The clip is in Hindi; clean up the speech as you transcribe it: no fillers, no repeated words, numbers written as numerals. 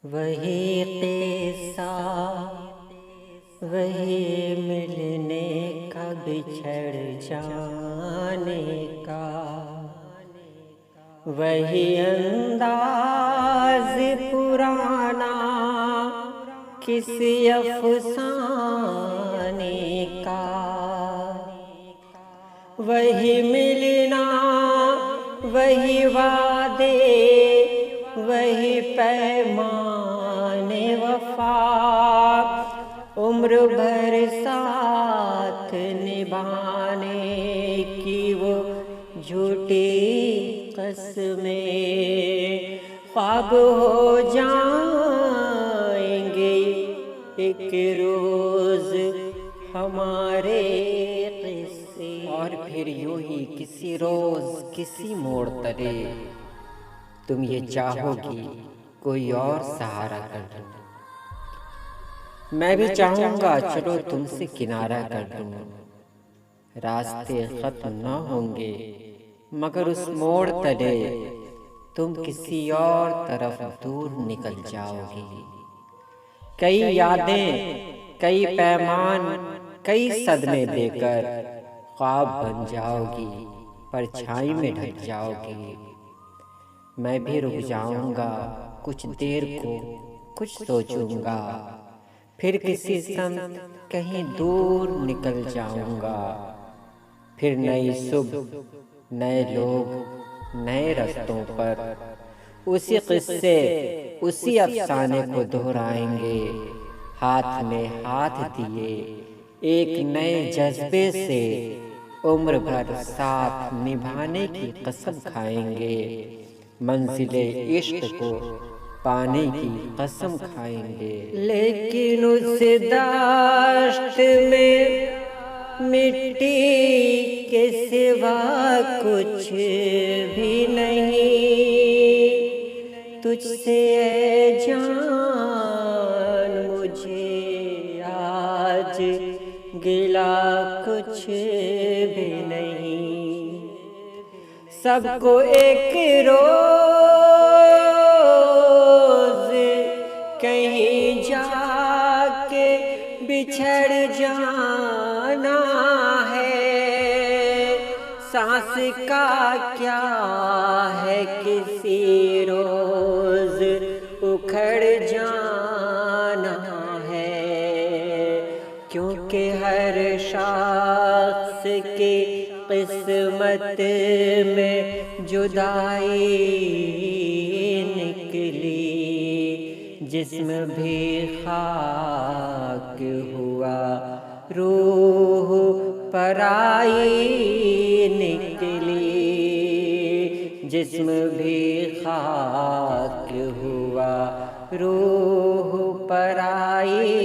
वही किस्सा, वही मिलने का, बिछड़ जाने का, वही अंदाज पुराना किसी अफसाने का। वही मिलना, वही वादे, वही पैमाने वफा, उम्र भर साथ निभाने की वो झूठी कसमें ख्वाब हो जाएंगे एक रोज हमारे किस्से। और फिर यूं ही किसी रोज किसी मोड़ तले तुम ये चाहोगी कोई और सहारा कर दूं। मैं भी चाहूंगा चलो तुमसे किनारा कर दूं। रास्ते खत्म न होंगे मगर उस मोड़ तले तुम किसी और तरफ दूर निकल जाओगी। कई यादें, कई पैमान, कई सदमे देकर ख्वाब बन जाओगी, परछाई में ढक जाओगी। मैं भी रुक जाऊंगा कुछ देर को, कुछ सोचूंगा, फिर किसी संग कहीं दूर निकल जाऊंगा। फिर नई सुबह, नए लोग, नए रास्तों पर उसी किस्से, उसी अफसाने को दोहराएंगे। हाथ में हाथ दिए एक नए जज्बे से उम्र भर साथ निभाने की कसम खाएंगे। मंजिले इश्क को पाने की कसम खाएंगे। लेकिन उस दाश्त में मिट्टी के सिवा कुछ भी नहीं। तुझसे ऐ जान मुझे आज गिला कुछ भी नहीं। सबको एक रोज कहीं जाके बिछड़ जाना है। सांस का क्या है किसी रोज उखड़ जाना है। क्योंकि हर शख्स की किस्मत में जुदाई निकली। जिस्म भी खाक हुआ, रूह पराई निकली। जिस्म भी खाक हुआ, रूह पराई